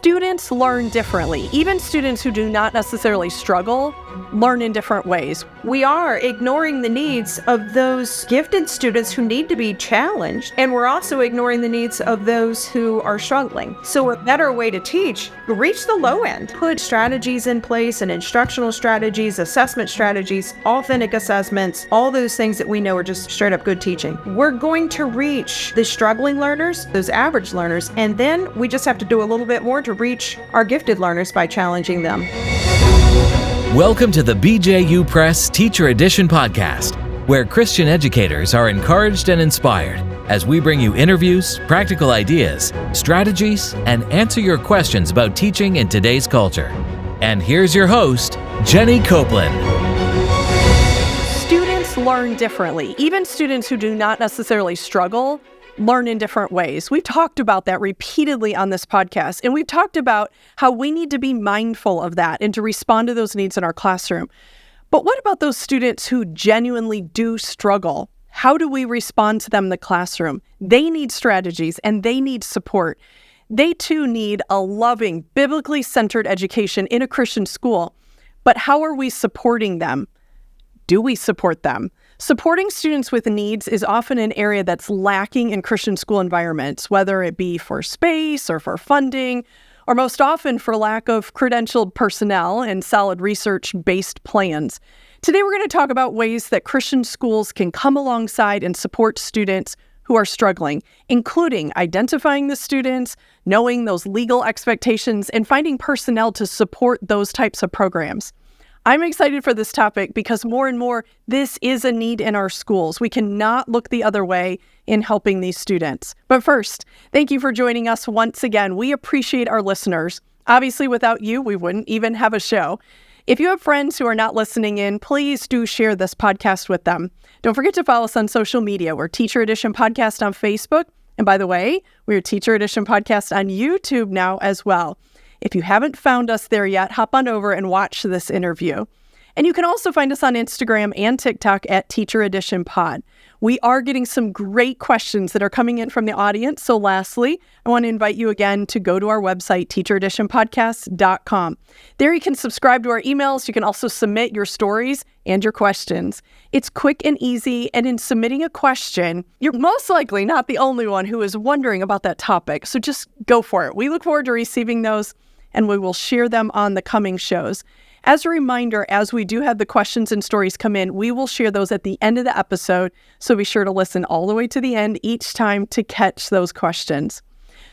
Students learn differently. Even students who do not necessarily struggle learn in different ways. We are ignoring the needs of those gifted students who need to be challenged, and we're also ignoring the needs of those who are struggling. So a better way to teach, reach the low end. Put strategies in place and instructional strategies, assessment strategies, authentic assessments, all those things that we know are just straight up good teaching. We're going to reach the struggling learners, those average learners, and then we just have to do a little bit more to reach our gifted learners by challenging them. Welcome to the BJU Press Teacher Edition podcast, where Christian educators are encouraged and inspired as we bring you interviews, practical ideas, strategies, and answer your questions about teaching in today's culture. And here's your host, Jenny Copeland. Students learn differently. Even students who do not necessarily struggle learn in different ways. We've talked about that repeatedly on this podcast, and we've talked about how we need to be mindful of that and to respond to those needs in our classroom. But what about those students who genuinely do struggle? How do we respond to them in the classroom? They need strategies and they need support. They too need a loving, biblically centered education in a Christian school. But how are we supporting them? Do we support them? Supporting students with needs is often an area that's lacking in Christian school environments, whether it be for space or for funding, or most often for lack of credentialed personnel and solid research-based plans. Today, we're going to talk about ways that Christian schools can come alongside and support students who are struggling, including identifying the students, knowing those legal expectations, and finding personnel to support those types of programs. I'm excited for this topic because more and more, this is a need in our schools. We cannot look the other way in helping these students. But first, thank you for joining us once again. We appreciate our listeners. Obviously, without you, we wouldn't even have a show. If you have friends who are not listening in, please do share this podcast with them. Don't forget to follow us on social media. We're Teacher Edition Podcast on Facebook. And by the way, we're Teacher Edition Podcast on YouTube now as well. If you haven't found us there yet, hop on over and watch this interview. And you can also find us on Instagram and TikTok at Teacher Edition Pod. We are getting some great questions that are coming in from the audience. So lastly, I want to invite you again to go to our website, teachereditionpodcast.com. There you can subscribe to our emails. You can also submit your stories and your questions. It's quick and easy. And in submitting a question, you're most likely not the only one who is wondering about that topic. So just go for it. We look forward to receiving those, and we will share them on the coming shows. As a reminder, as we do have the questions and stories come in, we will share those at the end of the episode, so be sure to listen all the way to the end each time to catch those questions.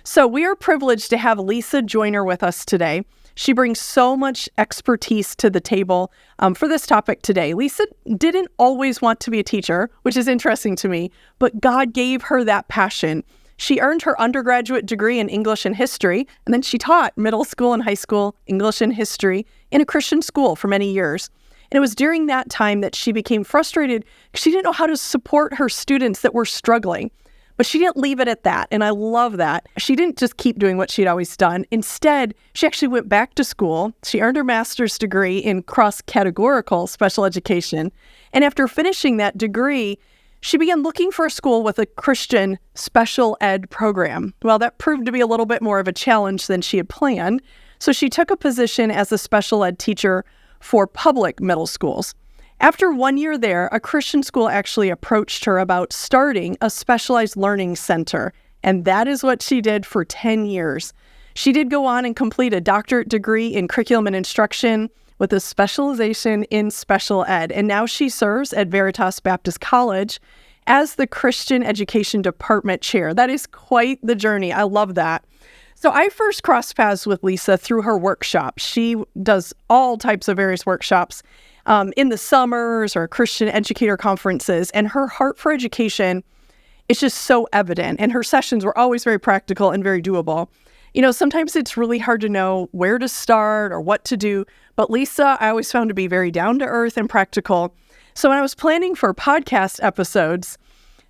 So we are privileged to have Lisa Joyner with us today. She brings so much expertise to the table for this topic today. Lisa didn't always want to be a teacher, which is interesting to me, but God gave her that passion. She earned her undergraduate degree in English and history, and then she taught middle school and high school English and history in a Christian school for many years. And it was during that time that she became frustrated because she didn't know how to support her students that were struggling. But she didn't leave it at that, and I love that. She didn't just keep doing what she'd always done. Instead, she actually went back to school. She earned her master's degree in cross-categorical special education. And after finishing that degree, she began looking for a school with a Christian special ed program. Well, that proved to be a little bit more of a challenge than she had planned. So she took a position as a special ed teacher for public middle schools. After 1 year there, a Christian school actually approached her about starting a specialized learning center. And that is what she did for 10 years. She did go on and complete a doctorate degree in curriculum and instruction with a specialization in special ed. And now she serves at Veritas Baptist College as the Christian Education Department Chair. That is quite the journey. I love that. So I first crossed paths with Lisa through her workshops. She does all types of various workshops in the summers or Christian educator conferences. And her heart for education is just so evident. And her sessions were always very practical and very doable. You know, sometimes it's really hard to know where to start or what to do, but Lisa, I always found to be very down to earth and practical. So when I was planning for podcast episodes,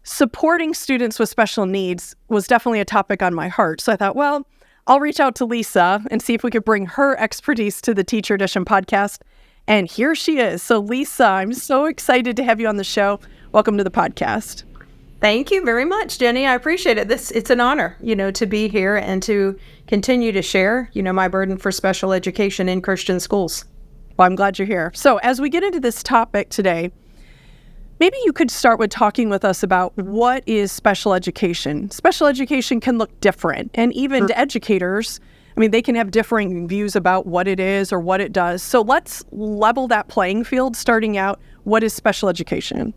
supporting students with special needs was definitely a topic on my heart. So I thought, well, I'll reach out to Lisa and see if we could bring her expertise to the Teacher Edition podcast. And here she is. So Lisa, I'm so excited to have you on the show. Welcome to the podcast. Thank you very much, Jenny. I appreciate it. It's an honor, to be here and to continue to share, my burden for special education in Christian schools. Well, I'm glad you're here. So as we get into this topic today, maybe you could start with talking with us about what is special education. Special education can look different, and even to educators, they can have differing views about what it is or what it does. So let's level that playing field, starting out. What is special education?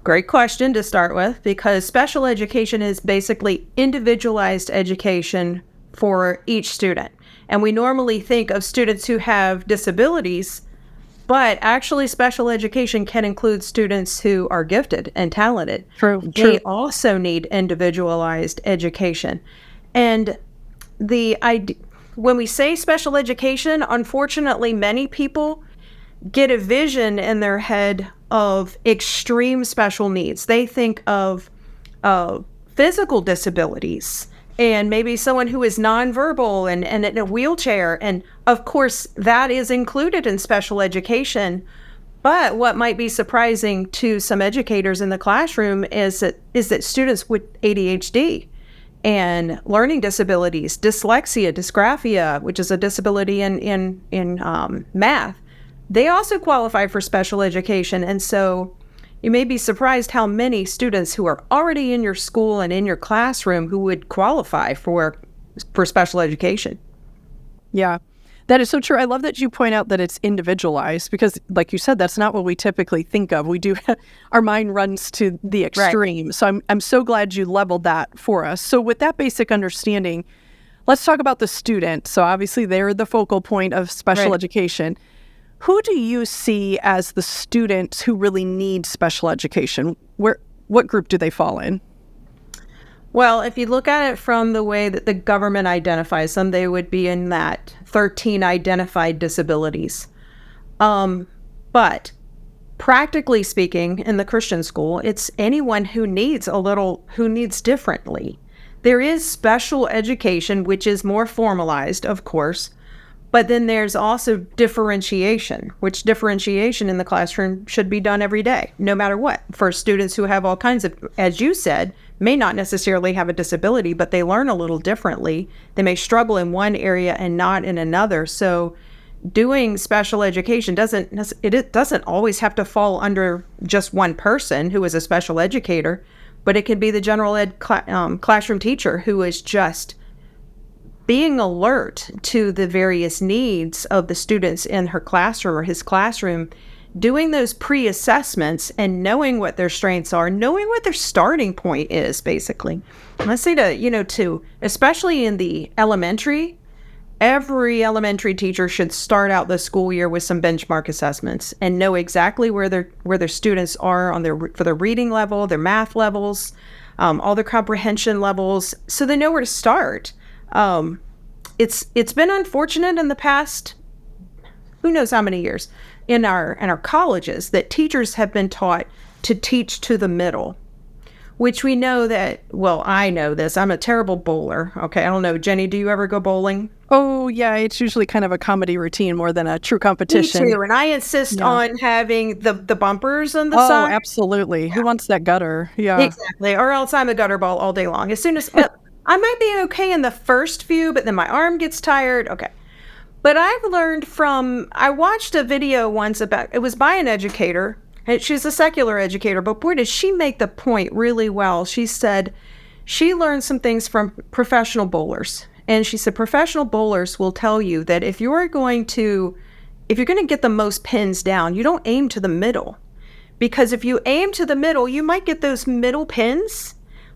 Great question to start with, because special education is basically individualized education for each student. And we normally think of students who have disabilities, but actually special education can include students who are gifted and talented. True. They also need individualized education. And when we say special education, unfortunately, many people get a vision in their head of extreme special needs. They think of physical disabilities and maybe someone who is nonverbal and in a wheelchair. And of course, that is included in special education. But what might be surprising to some educators in the classroom is that students with ADHD and learning disabilities, dyslexia, dysgraphia, which is a disability in math, they also qualify for special education. And so you may be surprised how many students who are already in your school and in your classroom who would qualify for special education. Yeah, that is so true. I love that you point out that it's individualized because, like you said, that's not what we typically think of. We do, our mind runs to the extreme. Right. So I'm so glad you leveled that for us. So with that basic understanding, let's talk about the student. So obviously they're the focal point of special education. Who do you see as the students who really need special education? What group do they fall in? Well, if you look at it from the way that the government identifies them, they would be in that 13 identified disabilities. But practically speaking, in the Christian school, it's anyone who needs differently. There is special education, which is more formalized, of course. But then there's also differentiation, which differentiation in the classroom should be done every day, no matter what. For students who have all kinds of, as you said, may not necessarily have a disability, but they learn a little differently. They may struggle in one area and not in another. So doing special education doesn't always have to fall under just one person who is a special educator, but it could be the general ed classroom teacher who is just being alert to the various needs of the students in her classroom or his classroom, doing those pre-assessments and knowing what their strengths are, knowing what their starting point is, basically. Let's say especially in the elementary, every elementary teacher should start out the school year with some benchmark assessments and know exactly where their students are for their reading level, their math levels, all their comprehension levels, so they know where to start. It's been unfortunate in the past, who knows how many years, in our colleges that teachers have been taught to teach to the middle, which we know that, well, I know this. I'm a terrible bowler. Okay, I don't know. Jenny, do you ever go bowling? Oh, yeah. It's usually kind of a comedy routine more than a true competition. Me too. And I insist on having the bumpers on the side. Oh, absolutely. Yeah. Who wants that gutter? Yeah. Exactly. Or else I'm a gutter ball all day long. As soon as I might be okay in the first few, but then my arm gets tired. Okay. But I've learned I watched a video once it was by an educator. She's a secular educator, but boy, does she make the point really well. She said she learned some things from professional bowlers. And she said professional bowlers will tell you that if you're going to get the most pins down, you don't aim to the middle. Because if you aim to the middle, you might get those middle pins,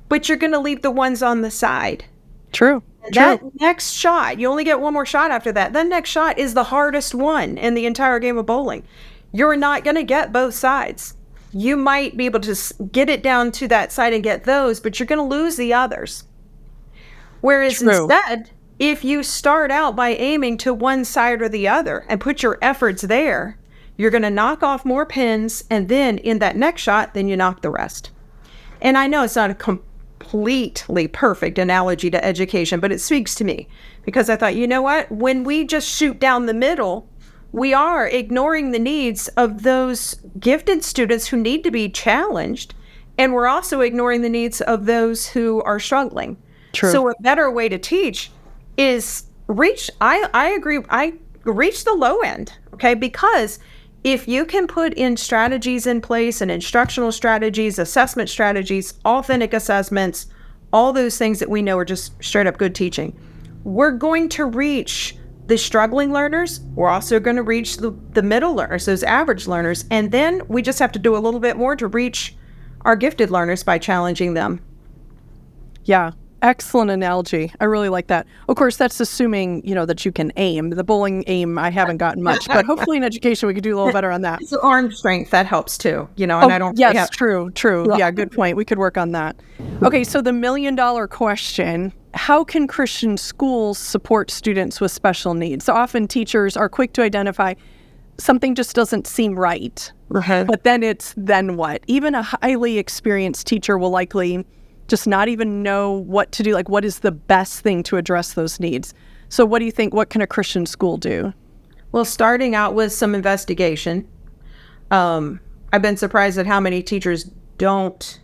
but you're going to leave the ones on the side. True. That next shot, you only get one more shot after that. That next shot is the hardest one in the entire game of bowling. You're not going to get both sides. You might be able to get it down to that side and get those, but you're going to lose the others. Whereas instead, if you start out by aiming to one side or the other and put your efforts there, you're going to knock off more pins, and then in that next shot, then you knock the rest. And I know it's not a completely perfect analogy to education, but it speaks to me because I thought, you know what? When we just shoot down the middle, we are ignoring the needs of those gifted students who need to be challenged And we're also ignoring the needs of those who are struggling. True. So a better way to teach is I agree, reach the low end, okay? Because if you can put in strategies in place and instructional strategies, assessment strategies, authentic assessments, all those things that we know are just straight up good teaching, we're going to reach the struggling learners. We're also going to reach the middle learners, those average learners. And then we just have to do a little bit more to reach our gifted learners by challenging them. Yeah. Excellent analogy. I really like that. Of course, that's assuming, that you can aim. The bowling aim, I haven't gotten much, but hopefully in education, we could do a little better on that. So arm strength, that helps too, and I don't. Yes, true. Yeah, good point. We could work on that. Okay, so the $1 million question, how can Christian schools support students with special needs? So often teachers are quick to identify something just doesn't seem right, but then what? Even a highly experienced teacher will likely just not even know what to do. Like, what is the best thing to address those needs? So what do you think, what can a Christian school do? Well, starting out with some investigation. I've been surprised at how many teachers don't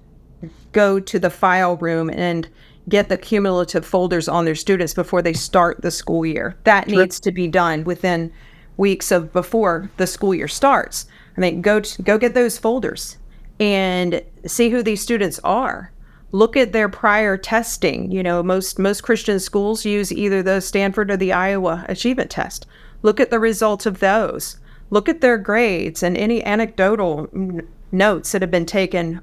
go to the file room and get the cumulative folders on their students before they start the school year. That needs to be done within weeks of before the school year starts. I mean, go get those folders and see who these students are. Look at their prior testing. Most Christian schools use either the Stanford or the Iowa Achievement Test. Look at the results of those. Look at their grades and any anecdotal notes that have been taken.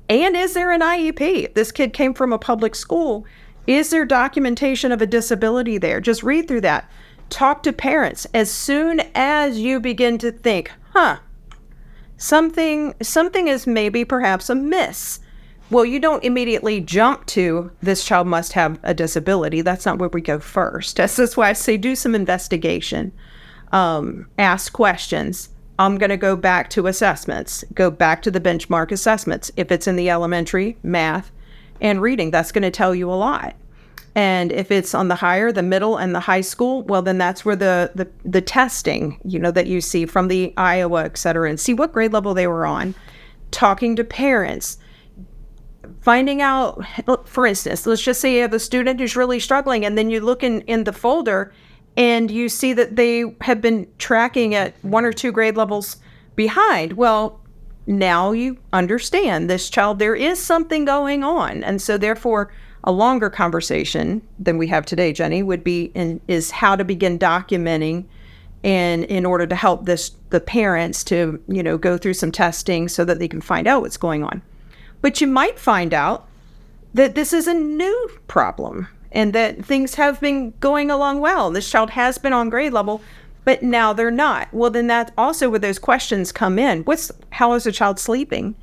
And is there an IEP? If this kid came from a public school, is there documentation of a disability there? Just read through that. Talk to parents. As soon as you begin to think, something is maybe perhaps amiss. Well, you don't immediately jump to this child must have a disability. That's not where we go first. That's why I say do some investigation. Ask questions. I'm going to go back to assessments. Go back to the benchmark assessments. If it's in the elementary, math and reading, that's going to tell you a lot. And if it's on the higher, the middle, and the high school, well, then that's where the testing, that you see from the Iowa, et cetera, and see what grade level they were on. Talking to parents. Finding out, for instance, let's just say you have a student who's really struggling, and then you look in the folder and you see that they have been tracking at 1 or 2 grade levels behind. Well, now you understand this child, there is something going on. And so therefore, a longer conversation than we have today, Jenny, is how to begin documenting, and in order to help the parents to, go through some testing so that they can find out what's going on. But you might find out that this is a new problem and that things have been going along well. This child has been on grade level, but now they're not. Well, then that's also where those questions come in. How is the child sleeping?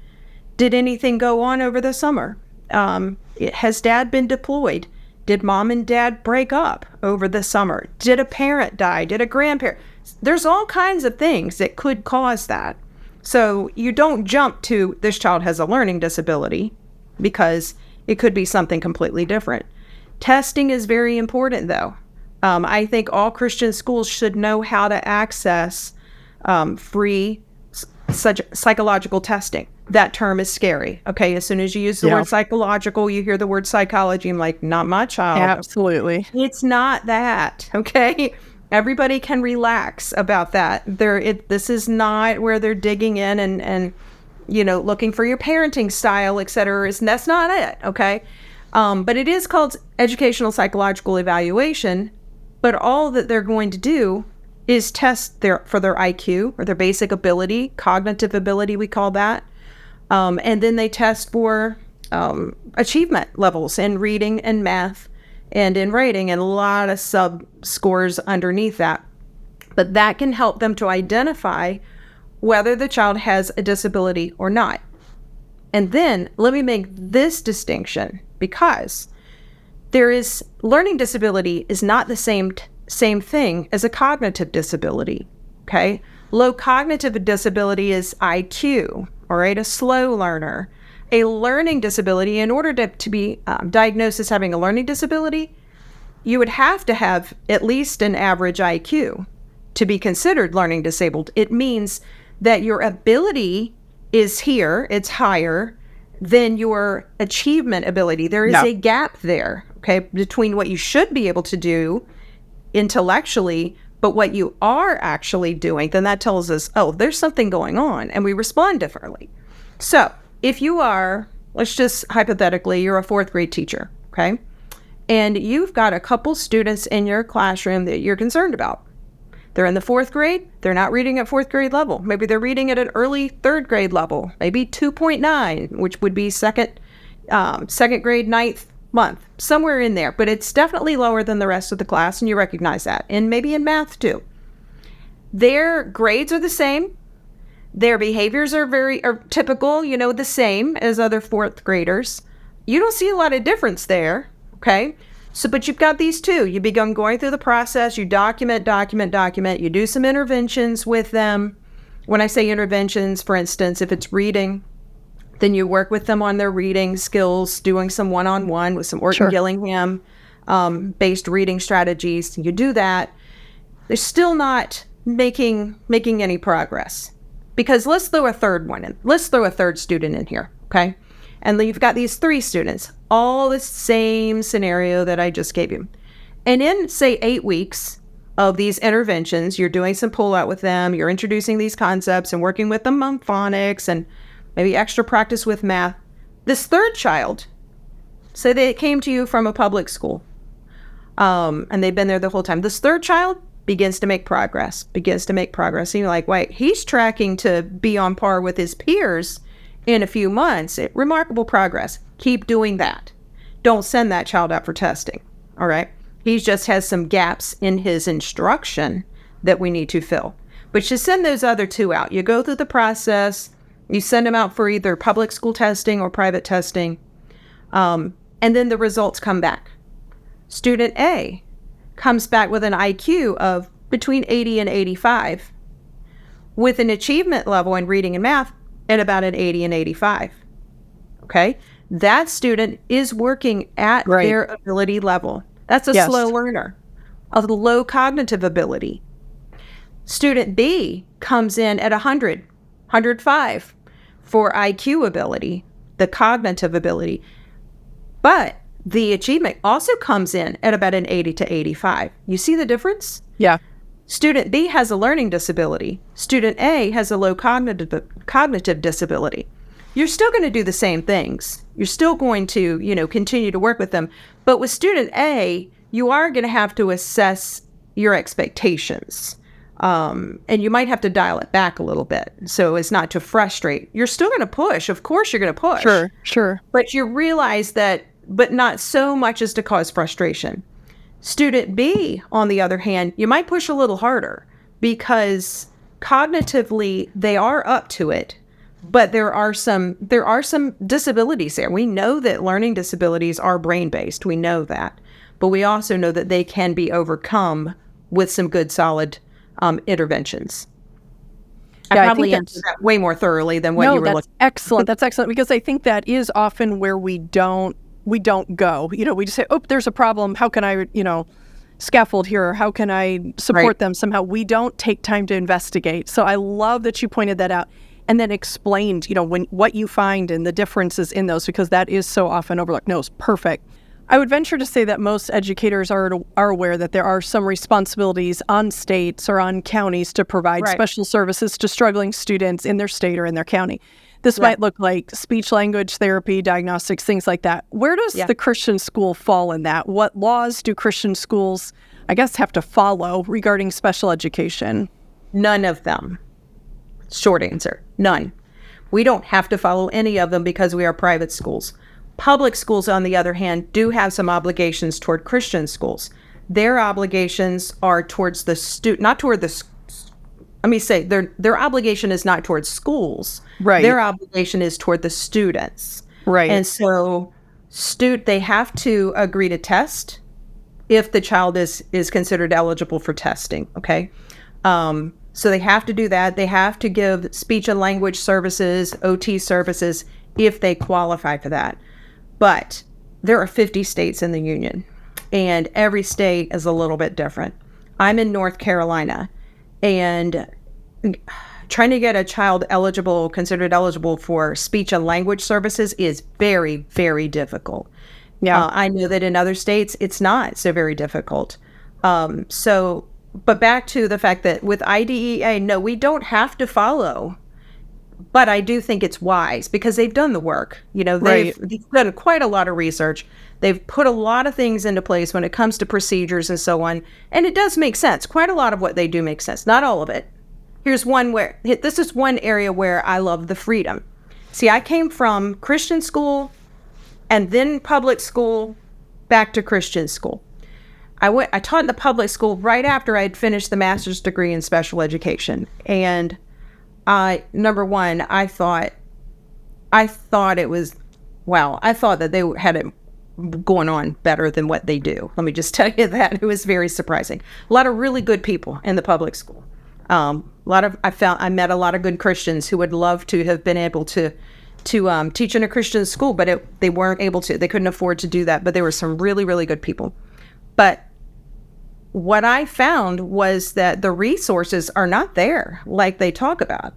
Did anything go on over the summer? Has dad been deployed? Did mom and dad break up over the summer? Did a parent die? Did a grandparent? There's all kinds of things that could cause that. So you don't jump to this child has a learning disability, because it could be something completely different. Testing is very important, though. I think all Christian schools should know how to access free psychological testing. That term is scary. Okay, as soon as you use the word psychological, you hear the word psychology. I'm like, not my child. Absolutely. It's not that. Okay. Everybody can relax about that. This is not where they're digging in and looking for your parenting style, et cetera. That's not it, okay? But it is called educational psychological evaluation, but all that they're going to do is test for their IQ, or their basic ability, cognitive ability, we call that. And then they test for achievement levels in reading and math and in writing, and a lot of sub scores underneath that. But that can help them to identify whether the child has a disability or not. And then let me make this distinction, because learning disability is not the same thing as a cognitive disability, okay? Low cognitive disability is IQ, all right, a slow learner. A learning disability, in order to be diagnosed as having a learning disability, you would have to have at least an average IQ to be considered learning disabled. It means that your ability is here, it's higher, than your achievement ability. There is a gap there, okay, between what you should be able to do intellectually, but what you are actually doing, then that tells us, oh, there's something going on, and we respond differently. So if you are, let's just hypothetically, you're a fourth grade teacher, okay, and you've got a couple students in your classroom that you're concerned about. They're in the fourth grade. They're not reading at fourth grade level. Maybe they're reading at an early third grade level, maybe 2.9, which would be second grade, ninth month, somewhere in there. But it's definitely lower than the rest of the class, and you recognize that. And maybe in math too. Their grades are the same. Their behaviors are typical, the same as other fourth graders. You don't see a lot of difference there, okay? So, but you've got these two. You begin going through the process. You document. You do some interventions with them. When I say interventions, for instance, if it's reading, then you work with them on their reading skills, doing some one-on-one with some Orton Gillingham based reading strategies. You do that. They're still not making any progress. Because let's throw a third one in. Let's throw a third student in here, okay? And then you've got these three students, all the same scenario that I just gave you. And in, say, 8 weeks of these interventions, you're doing some pull-out with them, you're introducing these concepts and working with them on phonics and maybe extra practice with math. This third child, say they came to you from a public school, and they've been there the whole time. This third child begins to make progress. And you're like, wait, he's tracking to be on par with his peers in a few months. Remarkable progress. Keep doing that. Don't send that child out for testing, all right? He just has some gaps in his instruction that we need to fill. But you send those other two out. You go through the process. You send them out for either public school testing or private testing. And then the results come back. Student A comes back with an IQ of between 80 and 85, with an achievement level in reading and math at about an 80 and 85. Okay? That student is working at their ability level. That's a slow learner, a low cognitive ability. Student B comes in at 100, 105 for IQ ability, the cognitive ability. But the achievement also comes in at about an 80 to 85. You see the difference? Yeah. Student B has a learning disability. Student A has a low cognitive disability. You're still going to do the same things. You're still going to, continue to work with them. But with student A, you are going to have to assess your expectations. And you might have to dial it back a little bit so as not to frustrate. You're still going to push. Of course you're going to push. Sure. But you realize that, but not so much as to cause frustration. Student B, on the other hand, you might push a little harder because cognitively they are up to it, but there are some disabilities there. We know that learning disabilities are brain-based. We know that. But we also know that they can be overcome with some good, solid interventions. Yeah, I probably answered that way more thoroughly than what you were looking. Excellent. That's excellent, because I think that is often where we don't go. We just say, oh, there's a problem. How can I, scaffold here? Or how can I support them somehow? We don't take time to investigate. So I love that you pointed that out and then explained, what you find and the differences in those, because that is so often overlooked. No, it's perfect. I would venture to say that most educators are aware that there are some responsibilities on states or on counties to provide special services to struggling students in their state or in their county. This might look like speech language therapy, diagnostics, things like that. Where does the Christian school fall in that? What laws do Christian schools, I guess, have to follow regarding special education? None of them. Short answer, none. We don't have to follow any of them because we are private schools. Public schools, on the other hand, do have some obligations toward Christian schools. Their obligations are towards the student, not toward the. Let me say, their obligation is not towards schools. Right. Their obligation is toward the students. Right. And so, they have to agree to test if the child is considered eligible for testing. Okay. So they have to do that. They have to give speech and language services, OT services, if they qualify for that. But there are 50 states in the union, and every state is a little bit different. I'm in North Carolina, and trying to get a child considered eligible for speech and language services is very, very difficult. Yeah. I know that in other states, it's not so very difficult. But back to the fact that with IDEA, no, we don't have to follow. But I do think it's wise because they've done the work. They've done quite a lot of research. They've put a lot of things into place when it comes to procedures and so on. And it does make sense. Quite a lot of what they do makes sense. Not all of it. This is one area where I love the freedom. See, I came from Christian school and then public school, back to Christian school. I taught in the public school right after I'd finished the master's degree in special education. And number one, I thought it was, wow, I thought that they had it going on better than what they do. Let me just tell you that. It was very surprising. A lot of really good people in the public school. I met a lot of good Christians who would love to have been able to teach in a Christian school, but they weren't able to. They couldn't afford to do that. But there were some really, really good people. But what I found was that the resources are not there like they talk about.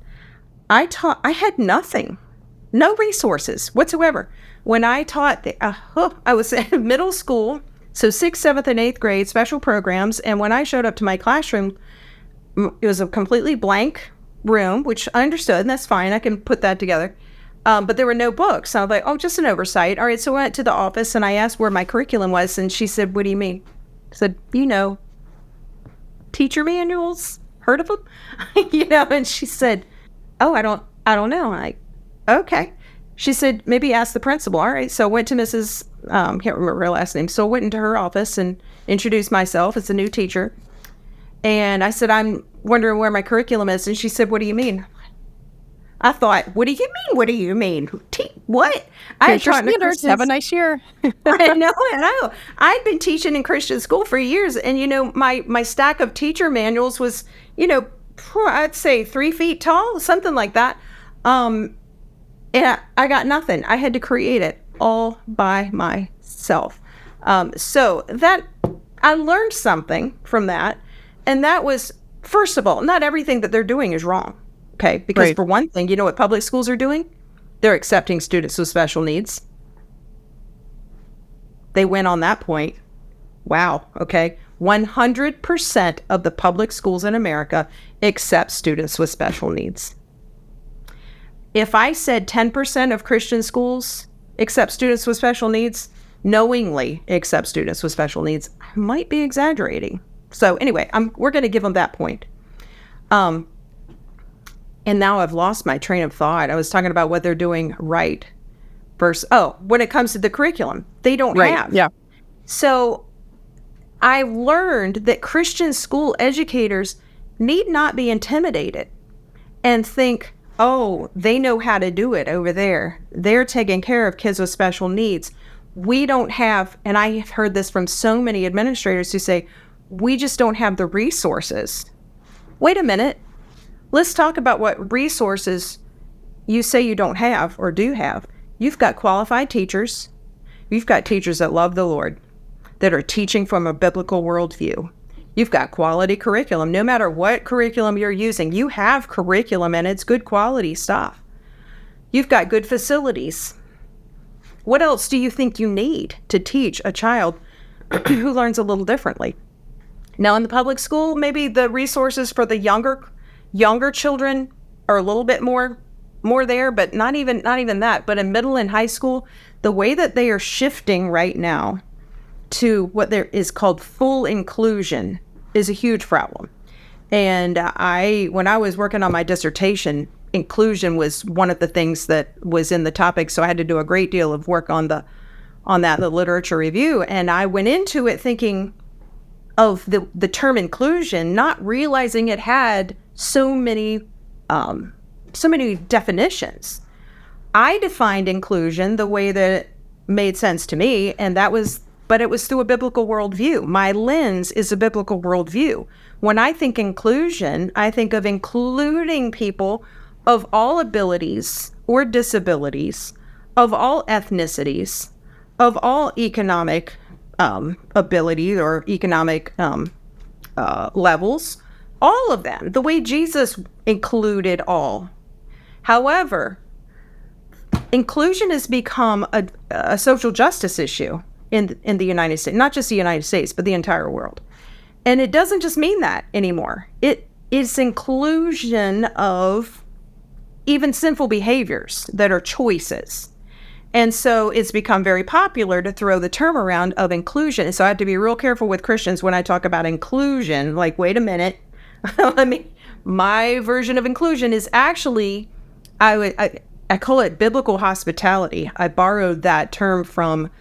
I had nothing, no resources whatsoever. When I taught, I was in middle school, so 6th, 7th, and 8th grade special programs. And when I showed up to my classroom, it was a completely blank room, which I understood, and that's fine. I can put that together. But there were no books. I was like, oh, just an oversight. All right, so I went to the office, and I asked where my curriculum was, and she said, what do you mean? I said, teacher manuals, heard of them? And she said, oh, I don't know. I'm like, okay. She said, maybe ask the principal. All right. So I went to Mrs. Can't remember her last name. So I went into her office and introduced myself as a new teacher. And I said, I'm wondering where my curriculum is. And she said, what do you mean? I thought, what do you mean? What do you mean? What? I taught standards. Have a nice year. I know. I'd been teaching in Christian school for years. And, my stack of teacher manuals was, I'd say 3 feet tall, something like that. And I got nothing. I had to create it all by myself. So that I learned something from that. And that was, first of all, not everything that they're doing is wrong. Okay. Because for one thing, you know what public schools are doing? They're accepting students with special needs. They went on that point. Wow. Okay. 100% of the public schools in America accept students with special needs. If I said 10% of Christian schools accept students with special needs, knowingly accept students with special needs, I might be exaggerating. So anyway, we're going to give them that point. And now I've lost my train of thought. I was talking about what they're doing right versus, when it comes to the curriculum, they don't have. Yeah. So I learned that Christian school educators need not be intimidated and think, oh, they know how to do it over there. They're taking care of kids with special needs. We don't have, and I have heard this from so many administrators who say, we just don't have the resources. Wait a minute. Let's talk about what resources you say you don't have or do have. You've got qualified teachers. You've got teachers that love the Lord, that are teaching from a biblical worldview. You've got quality curriculum. No matter what curriculum you're using, you have curriculum and it's good quality stuff. You've got good facilities. What else do you think you need to teach a child who learns a little differently? Now, in the public school, maybe the resources for the younger children are a little bit more there, but not even that. But in middle and high school, the way that they are shifting right now to what there is called full inclusion is a huge problem. And when I was working on my dissertation, inclusion was one of the things that was in the topic. So I had to do a great deal of work on the literature review. And I went into it thinking of the term inclusion, not realizing it had so many definitions. I defined inclusion the way that it made sense to me, but it was through a biblical worldview. My lens is a biblical worldview. When I think inclusion, I think of including people of all abilities or disabilities, of all ethnicities, of all economic ability or economic levels, all of them, the way Jesus included all. However, inclusion has become a social justice issue in the United States, not just the United States, but the entire world. And it doesn't just mean that anymore. It is inclusion of even sinful behaviors that are choices. And so it's become very popular to throw the term around of inclusion. And so I have to be real careful with Christians when I talk about inclusion. Like, wait a minute. My version of inclusion is actually, I call it biblical hospitality. I borrowed that term from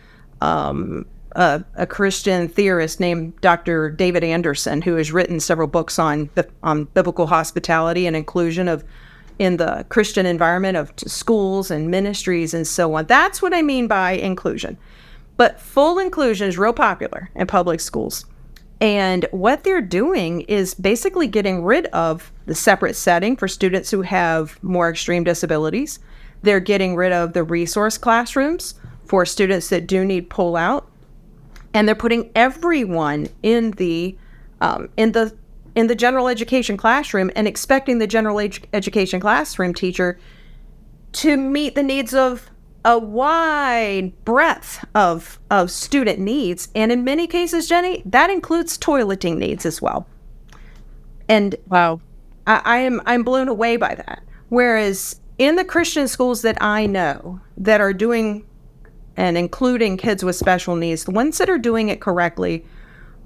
a Christian theorist named Dr. David Anderson, who has written several books on biblical hospitality and inclusion in the Christian environment of schools and ministries and so on. That's what I mean by inclusion. But full inclusion is real popular in public schools. And what they're doing is basically getting rid of the separate setting for students who have more extreme disabilities. They're getting rid of the resource classrooms for students that do need pullout. And they're putting everyone in the general education classroom and expecting the general education classroom teacher to meet the needs of a wide breadth of student needs. And in many cases, Jenny, that includes toileting needs as well. And wow, I'm blown away by that. Whereas in the Christian schools that I know that are doing and including kids with special needs, the ones that are doing it correctly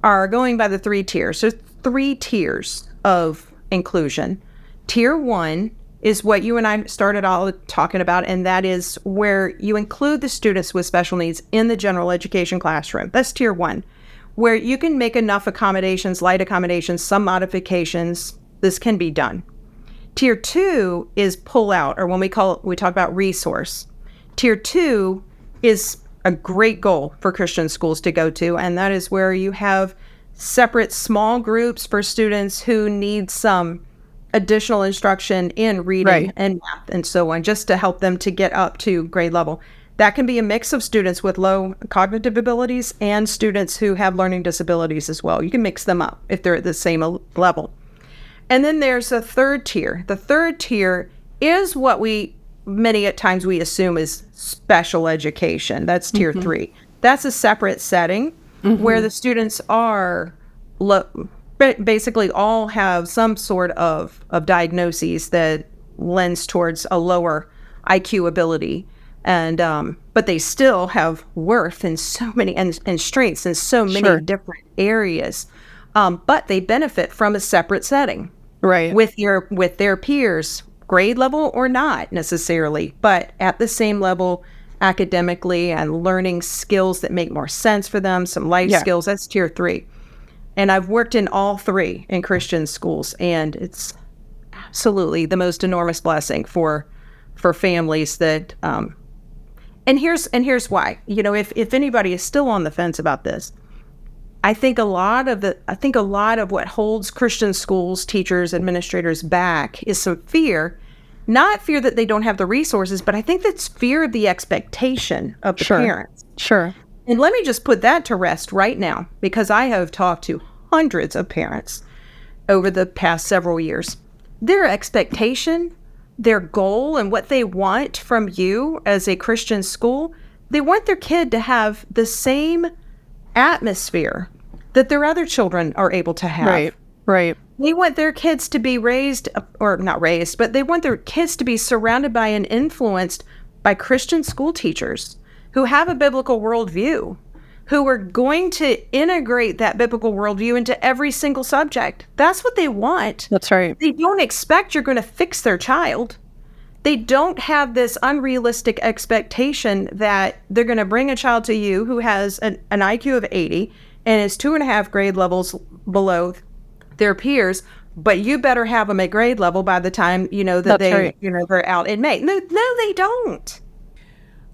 are going by the 3 tiers. So 3 tiers of inclusion. Tier 1 is what you and I started all talking about, and that is where you include the students with special needs in the general education classroom. That's tier 1, where you can make enough accommodations, light accommodations, some modifications. This can be done. Tier 2 is pull out, or when we talk about resource. Tier 2 is a great goal for Christian schools to go to, and that is where you have separate small groups for students who need some additional instruction in reading and math and so on, just to help them to get up to grade level. That can be a mix of students with low cognitive abilities and students who have learning disabilities as well. You can mix them up if they're at the same level. And then there's a 3rd tier. The 3rd tier is what many at times we assume is special education. That's tier 3. That's a separate setting where the students are basically all have some sort of diagnoses that lends towards a lower IQ ability, and but they still have worth in so many and strengths in so many different areas. But they benefit from a separate setting, right, with their peers, grade level or not necessarily, but at the same level academically and learning skills that make more sense for them, some life skills. That's tier 3. And I've worked in all 3 in Christian schools, and it's absolutely the most enormous blessing for families that and here's why. You know, if anybody is still on the fence about this, I think a lot of what holds Christian schools, teachers, administrators back is some fear. Not fear that they don't have the resources, but I think that's fear of the expectation of the parents. Sure. And let me just put that to rest right now, because I have talked to hundreds of parents over the past several years. Their expectation, their goal, and what they want from you as a Christian school, they want their kid to have the same atmosphere that their other children are able to have. Right. They want their kids to be raised, or not raised, but they want their kids to be surrounded by and influenced by Christian school teachers who have a biblical worldview, who are going to integrate that biblical worldview into every single subject. That's what they want. That's right. They don't expect you're going to fix their child. They don't have this unrealistic expectation that they're going to bring a child to you who has an IQ of 80 and is 2.5 grade levels below their peers, but you better have them at grade level by the time they're out in May. No, they don't.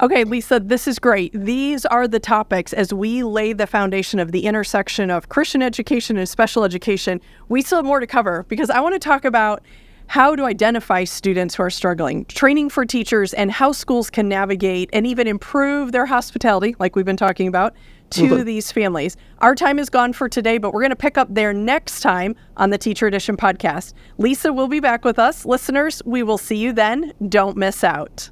Okay, Lisa, this is great. These are the topics as we lay the foundation of the intersection of Christian education and special education. We still have more to cover, because I want to talk about how to identify students who are struggling, training for teachers, and how schools can navigate and even improve their hospitality, like we've been talking about, to these families. Our time is gone for today, but we're going to pick up there next time on the Teacher Edition podcast. Lisa will be back with us. Listeners, we will see you then. Don't miss out.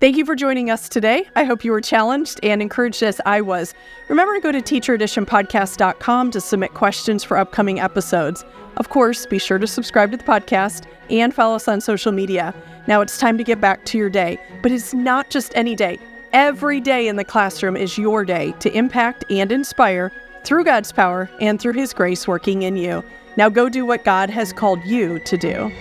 Thank you for joining us today. I hope you were challenged and encouraged as I was. Remember to go to teachereditionpodcast.com to submit questions for upcoming episodes. Of course, be sure to subscribe to the podcast and follow us on social media. Now it's time to get back to your day, but it's not just any day. Every day in the classroom is your day to impact and inspire through God's power and through His grace working in you. Now go do what God has called you to do.